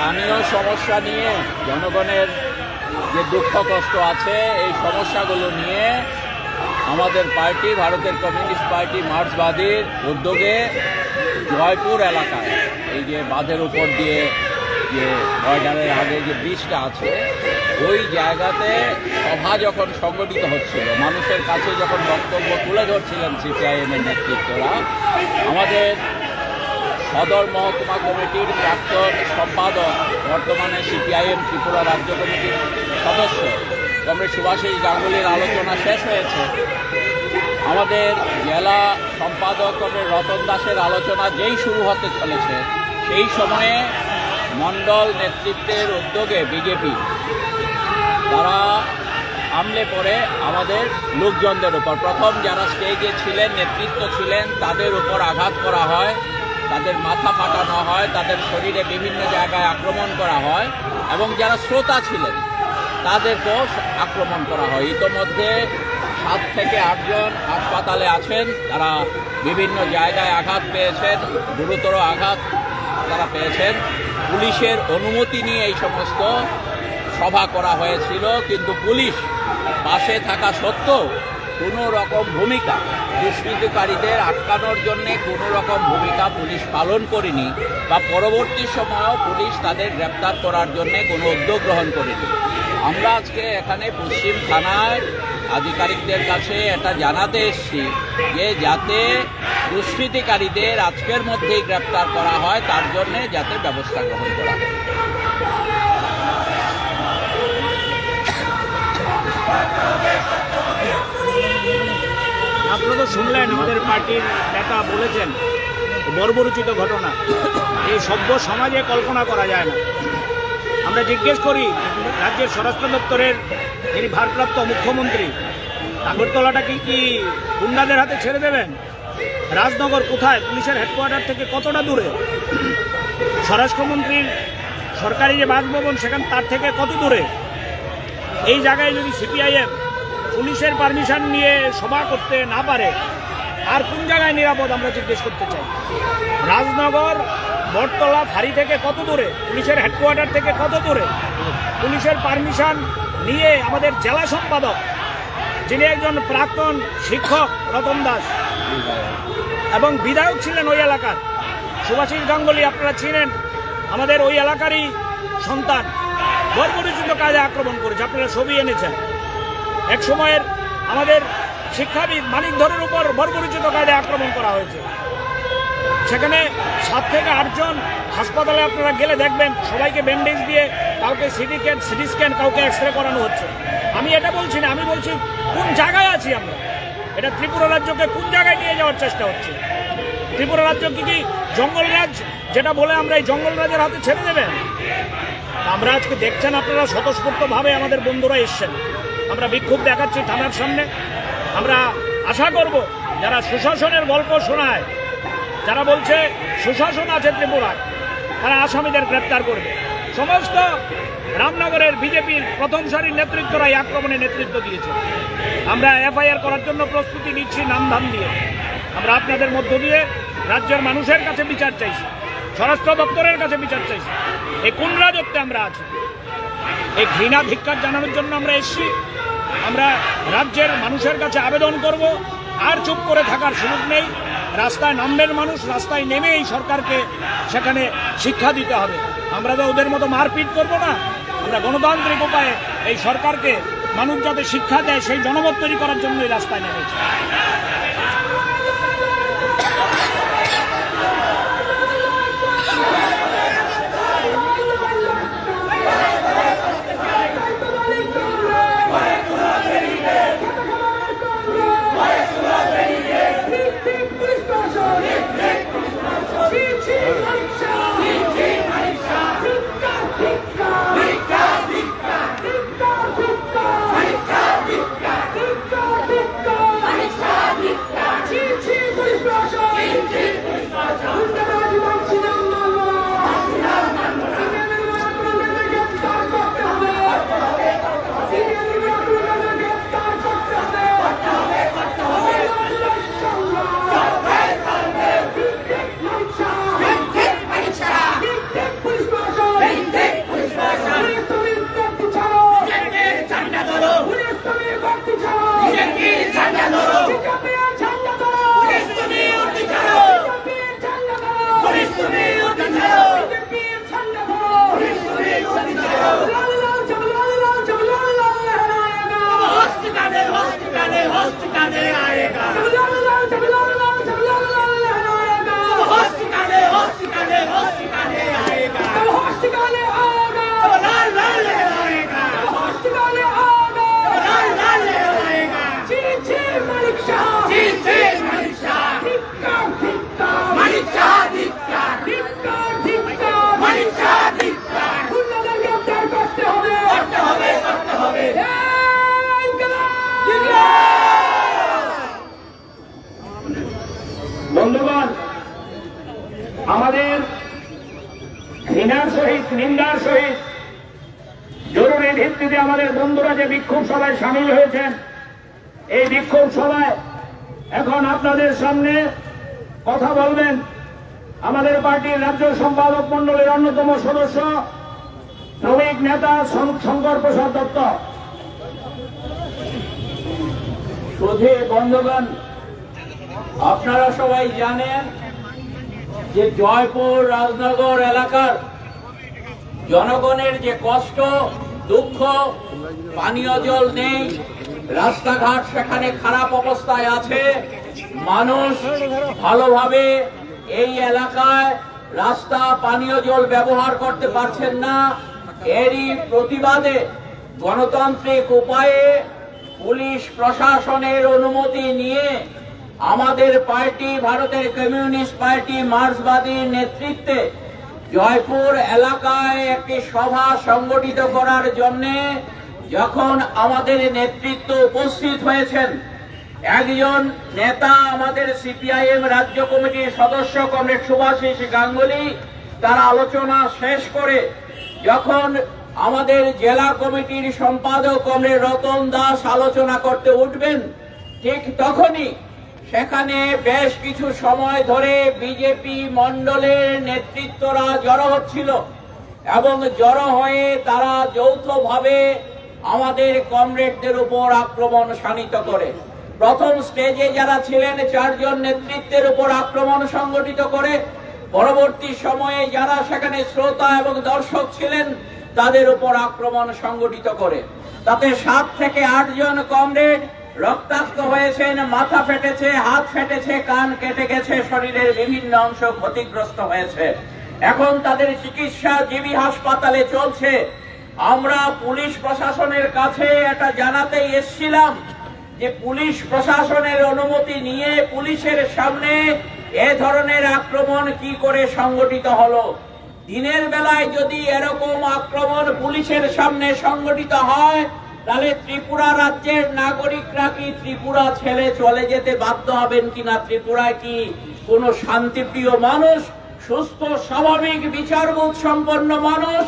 স্থানীয় সমস্যা নিয়ে জনগণের যে দুঃখ কষ্ট আছে এই সমস্যাগুলো নিয়ে আমাদের পার্টি ভারতের কমিউনিস্ট পার্টি মার্ক্সবাদীর উদ্যোগে জয়পুর এলাকায় এই যে বাঁধের উপর দিয়ে যে বর্ডারের আগে যে ব্রিজটা আছে ওই জায়গাতে সভা যখন সংগঠিত হচ্ছিল, মানুষের কাছে যখন বক্তব্য তুলে ধরছিলেন সিপিআইএমের নেতৃত্বরা, আমাদের সদর মহকুমা কমিটির প্রাক্তন সম্পাদক, বর্তমানে সিপিআইএম ত্রিপুরা রাজ্য কমিটির সদস্য কমরেড সুভাষিস গাঙ্গুলির আলোচনা শেষ হয়েছে। আমাদের জেলা সম্পাদক কমরেড রতন দাসের আলোচনা যেই শুরু হতে চলেছে সেই সময়ে মণ্ডল নেতৃত্বের উদ্যোগে বিজেপি তারা হামলে পড়ে আমাদের লোকজনদের উপর, প্রথম যারা স্টেজে ছিলেন, নেতৃত্ব ছিলেন, তাদের উপর আঘাত করা হয়, তাদের মাথা ফাটানো হয়, তাদের শরীরে বিভিন্ন জায়গায় আক্রমণ করা হয় এবং যারা শ্রোতা ছিলেন তাদেরকেও আক্রমণ করা হয়। ইতোমধ্যে 7 থেকে 8 জন হাসপাতালে আছেন, তারা বিভিন্ন জায়গায় আঘাত পেয়েছেন, গুরুতর আঘাত তারা পেয়েছেন। পুলিশের অনুমতি নিয়ে এই সমস্ত সভা করা হয়েছিল, কিন্তু পুলিশ পাশে থাকা সত্ত্বেও কোনো রকম ভূমিকা, দুষ্কৃতিকারীদের আটকানোর জন্য কোনো রকম ভূমিকা পুলিশ পালন করেনি বা পরবর্তী সময়েও পুলিশ তাদের গ্রেপ্তার করার জন্য কোনো উদ্যোগ গ্রহণ করেনি। আমরা আজকে এখানে পশ্চিম থানার আধিকারিকদের কাছে এটা জানাতে এসেছি যে যাতে দুষ্কৃতিকারীদের আজকের মধ্যেই গ্রেপ্তার করা হয়, তার জন্যে যাতে ব্যবস্থা গ্রহণ করা হয়। আপনারা তো শুনলেন আমাদের পার্টির নেতা বলেছেন বর্বরোচিত ঘটনা, এই সভ্য সমাজে কল্পনা করা যায় না। আমরা জিজ্ঞেস করি রাজ্যের স্বরাষ্ট্র দপ্তরের যিনি ভারপ্রাপ্ত মুখ্যমন্ত্রী, আগরতলাটা কি গুন্ডাদের হাতে ছেড়ে দেবেন? রাজনগর কোথায়? পুলিশের হেডকোয়ার্টার থেকে কতটা দূরে? স্বরাষ্ট্রমন্ত্রীর সরকারি যে বাসভবন সেখানে তার থেকে কত দূরে? এই জায়গায় যদি সিপিআইএম পুলিশের পারমিশন নিয়ে সভা করতে না পারে, আর কোন জায়গায় নিরাপদ আমরা জিজ্ঞেস করতে চাই। রাজনগর বটতলা ফাঁড়ি থেকে কত দূরে? পুলিশের হেডকোয়ার্টার থেকে কত দূরে? পুলিশের পারমিশন নিয়ে আমাদের জেলা সম্পাদক, যিনি একজন প্রাক্তন শিক্ষক রতন দাস এবং বিধায়ক ছিলেন ওই এলাকার, সুভাষিস গাঙ্গুলি আপনারা চিনেন, আমাদের ওই এলাকারই সন্তান, বর্বরোচিত কাজে আক্রমণ করেছে, আপনারা ছবি এনেছেন। এক সময়ের আমাদের শিক্ষাবিদ মানিকধরের উপর বর্বরোচিত কাজে আক্রমণ করা হয়েছে। সেখানে 7 থেকে 8 জন হাসপাতালে আপনারা গেলে দেখবেন সবাইকে ব্যান্ডেজ দিয়ে, কাউকে সিটি স্ক্যান, কাউকে এক্সরে করানো হচ্ছে। আমি এটা বলছি না, আমি বলছি কোন জায়গায় আছি আমরা। এটা ত্রিপুরা রাজ্যকে কোন জায়গায় নিয়ে যাওয়ার চেষ্টা হচ্ছে? ত্রিপুরা রাজ্য কি জঙ্গলরাজ যেটা বলে আমরা এই জঙ্গলরাজের হাতে ছেড়ে দেবেন? আমরা আজকে দেখছেন আপনারা স্বতঃস্ফূর্তভাবে আমাদের বন্ধুরা এসছেন, আমরা বিক্ষোভ দেখাচ্ছি থানার সামনে। আমরা আশা করব যারা সুশাসনের গল্প শোনায়, যারা বলছে সুশাসন আছে ত্রিপুরায়, তারা আসামিদের গ্রেপ্তার করবে। সমস্ত রামনগরের বিজেপির প্রথম সারির নেতৃত্বরা এই আক্রমণে নেতৃত্ব দিয়েছে। আমরা এফআইআর করার জন্য প্রস্তুতি নিচ্ছি নামধাম দিয়ে। আমরা আপনাদের মধ্য দিয়ে রাজ্যের মানুষের কাছে বিচার চাইছি, স্বরাষ্ট্র দপ্তরের কাছে বিচার চাইছি। এই কোন রাজত্বে আমরা আছি? এই ঘৃণা ধিক্কার জানানোর জন্য আমরা এসেছি। আমরা রাজ্যের মানুষের কাছে আবেদন করব, আর চুপ করে থাকার সুযোগ নেই। রাস্তায় নামবেন মানুষ, রাস্তায় নেমে এই সরকারকে সেখানে শিক্ষা দিতে হবে। আমরা তো ওদের মতো মারপিট করব না, আমরা গণতান্ত্রিক উপায়ে এই সরকারকে মানুষ যাতে শিক্ষা দেয় সেই জনমত তৈরি করার জন্য এই রাস্তায় নেমেছি। Manisha! বন্ধুগণ, আমাদের ঘৃণার সহিত, নিন্দার সহিত জরুরি ভিত্তিতে আমাদের বন্ধুরা যে বিক্ষোভ সভায় সামিল হয়েছেন, এই বিক্ষোভ সভায় এখন আপনাদের সামনে কথা বলবেন আমাদের পার্টির রাজ্য সম্পাদক মন্ডলের অন্যতম সদস্য শ্রমিক নেতা শঙ্কর প্রসাদ দত্ত। শুধু বন্ধুগণ, আপনারা সবাই জানেন যে জয়পুর রাজনগর এলাকার জনগণের যে কষ্ট, দুঃখ, পানীয় জল নেই, রাস্তাঘাট সেখানে খারাপ অবস্থায় আছে, মানুষ ভালোভাবে এই এলাকায় রাস্তা, পানীয় জল ব্যবহার করতে পারছেন না। এরই প্রতিবাদে গণতান্ত্রিক উপায়ে পুলিশ প্রশাসনের অনুমতি নিয়ে আমাদের পার্টি, ভারতের কমিউনিস্ট পার্টি মার্ক্সবাদীর নেতৃত্বে জয়পুর এলাকায় একটি সভা সংগঠিত করার জন্য যখন আমাদের নেতৃত্ব উপস্থিত হয়েছেন, একজন নেতা, আমাদের সিপিআইএম রাজ্য কমিটির সদস্য কমরেড শুভাশিস গাঙ্গুলি, তার আলোচনা শেষ করে যখন আমাদের জেলা কমিটির সম্পাদক কমরেড রতন দাস আলোচনা করতে উঠবেন, ঠিক তখনই সেখানে বেশ কিছু সময় ধরে বিজেপি মণ্ডলের নেতৃত্বরা জড়ো হচ্ছিল এবং জড়ো হয়ে তারা যৌথভাবে আমাদের কমরেডদের উপর আক্রমণ শাণিত করে। প্রথম স্টেজে যারা ছিলেন 4 জন নেতৃত্বের উপর আক্রমণ সংগঠিত করে, পরবর্তী সময়ে যারা সেখানে শ্রোতা এবং দর্শক ছিলেন তাদের উপর আক্রমণ সংগঠিত করে। তাতে 7 থেকে 8 জন কমরেড রক্তাক্ত হয়েছেন, মাথা ফেটেছে, হাত ফেটেছে, কান কেটে গেছে, শরীরের বিভিন্ন অংশ ক্ষতিগ্রস্ত হয়েছে। এখন তাদের চিকিৎসা জিবি হাসপাতালে চলছে। আমরা পুলিশ প্রশাসনের কাছে এটা জানাতেই এসেছিলাম যে পুলিশ প্রশাসনের অনুমতি নিয়ে পুলিশের সামনে এ ধরনের আক্রমণ কি করে সংগঠিত হলো। দিনের বেলায় যদি এরকম আক্রমণ পুলিশের সামনে সংগঠিত হয়, তাহলে ত্রিপুরা রাজ্যের নাগরিকরা কি ত্রিপুরা ছেড়ে চলে যেতে বাধ্য হবেন কিনা? ত্রিপুরায় কি কোনো শান্তিপ্রিয় মানুষ, সুস্থ স্বাভাবিক বিচারবোধ সম্পন্ন মানুষ,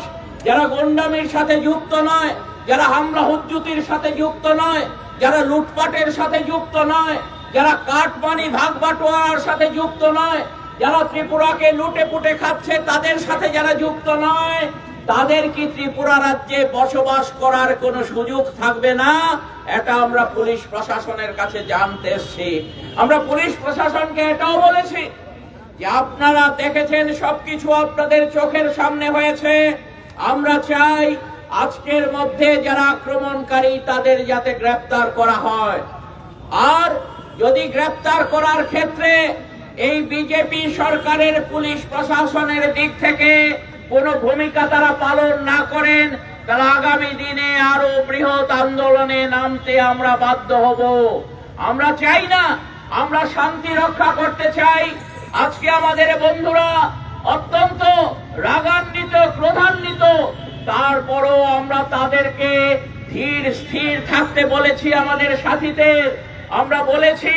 যারা গুন্ডামির সাথে যুক্ত নয়, যারা হামলা হুজ্জুতির সাথে যুক্ত নয়, যারা লুটপাটের সাথে যুক্ত নয়, যারা কাটমানি ভাগ বাটোয়ারার সাথে যুক্ত নয়, যারা ত্রিপুরাকে লুটে পুটে খাচ্ছে তাদের সাথে যারা যুক্ত নয়, তাদের কি ত্রিপুরা রাজ্যে বসবাস করার কোনো সুযোগ থাকবে না? এটা আমরা পুলিশ প্রশাসনের কাছে জানতে এসেছি। আমরা পুলিশ প্রশাসনকে এটাও বলেছি যে আপনারা দেখেছেন সবকিছু আপনাদের চোখের সামনে হয়েছে, আমরা চাই আজকের মধ্যে যারা আক্রমণকারী তাদের যাতে গ্রেফতার করা হয়। আর যদি গ্রেফতার করার ক্ষেত্রে এই বিজেপি সরকারের পুলিশ প্রশাসনের দিক থেকে কোনো ভূমিকা তারা পালন না করেন, তাহলে আগামী দিনে আরো বৃহৎ আন্দোলনে নামতে আমরা বাধ্য হব। আমরা চাই না, আমরা শান্তি রক্ষা করতে চাই। আজকে আমাদের বন্ধুরা অত্যন্ত রাগান্বিত, ক্রোধান্বিত, তারপরও আমরা তাদেরকে ধীর স্থির থাকতে বলেছি। আমাদের সাথীদের আমরা বলেছি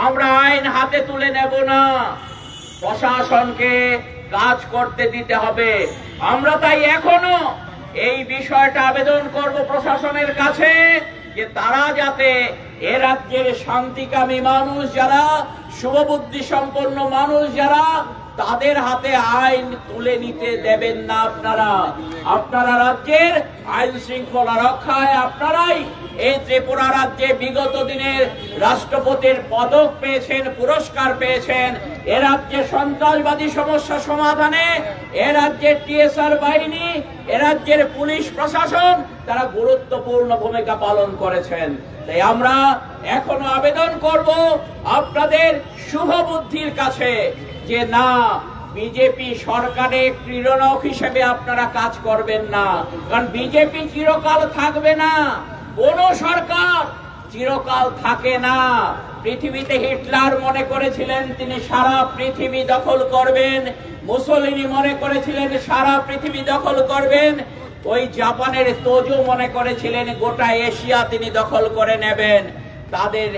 আমরা আইন হাতে তুলে নেব না, প্রশাসনকে কাজ করতে দিতে হবে। আমরা তাই এখনো এই বিষয়টা আবেদন করব প্রশাসনের কাছে যে তারা যাতে এ রাজ্যের শান্তিকামী মানুষ যারা, শুভবুদ্ধি সম্পন্ন মানুষ যারা, তাদের হাতে আইন তুলে নিতে দেবেন না। আপনারা রাজ্যের আইন শৃঙ্খলা রক্ষায় আপনারাই এই ত্রিপুরা রাজ্যে বিগত দিনের রাষ্ট্রপতির পদক পেয়েছেন, পুরস্কার পেয়েছেন। এ রাজ্যে সন্ত্রাসবাদী সমস্যা সমাধানে এ রাজ্যের টিএসআর বাহিনী, এ রাজ্যের পুলিশ প্রশাসন তারা গুরুত্বপূর্ণ ভূমিকা পালন করেছেন। তাই আমরা এখনো আবেদন করব আপনাদের শুভ বুদ্ধির কাছে যে না, বিজেপি সরকারের ক্রীড়নক হিসেবে আপনারা কাজ করবেন না, কারণ বিজেপি চিরকাল থাকবে না। কোন সরকার চিরকাল থাকে না। পৃথিবীতে হিটলার মনে করেছিলেন তিনি সারা পৃথিবী দখল করবেন, মুসোলিনি মনে করেছিলেন সারা পৃথিবী দখল করবেন, ওই জাপানের তোজো মনে করেছিলেন গোটা এশিয়া তিনি দখল করে নেবেন। তাদের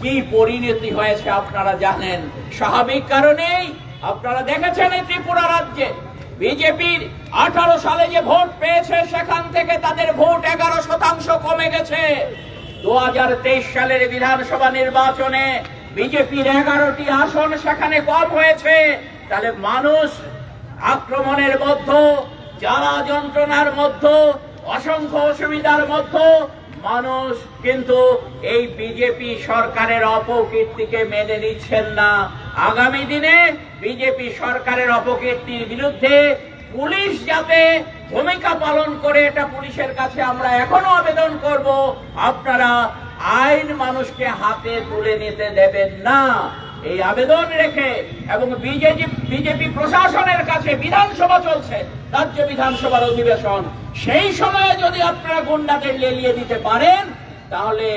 কি পরিণতি হয়েছে আপনারা জানেন। স্বাভাবিক কারণেই আপনারা দেখেছেন এই ত্রিপুরা রাজ্যে বিজেপির 18 সালে যে ভোট পেয়েছে সেখান থেকে তাদের ভোট 11% কমে গেছে। 2023 সালের বিধানসভা নির্বাচনে বিজেপির 11টি আসন সেখানে কম হয়েছে। তাহলে মানুষ আক্রমণের মধ্যে, জ্বালা যন্ত্রণার মধ্যে, অসংখ্য অসুবিধার মধ্যে মানুষ কিন্তু এই বিজেপি সরকারের অপকীর্তিকে মেনে নিচ্ছেন না। আগামী দিনে বিজেপি সরকারের অপকীর্তির বিরুদ্ধে পুলিশ যাতে ভূমিকা পালন করে, এটা পুলিশের কাছে আমরা এখনো আবেদন করব। আপনারা আইন মানুষকে হাতে তুলে নিতে দেবেন না, এই আবেদন রেখে। এবং বিজেপি প্রশাসনের কাছে বিধানসভা চলছে, রাজ্য বিধানসভার অধিবেশন, সেই সময়ে যদি আপনারা গুন্ডাদের লেলিয়ে দিতে পারেন তাহলে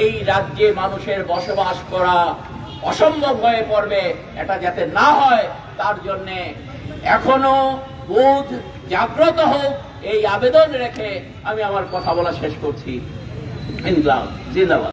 এই রাজ্যে মানুষের বসবাস করা অসম্ভব হয়ে পড়বে। এটা যাতে না হয় তার জন্যে এখনো বোধ জাগ্রত হোক, এই আবেদন রেখে আমি আমার কথা বলা শেষ করছি। ইনকলাব জিন্দাবাদ।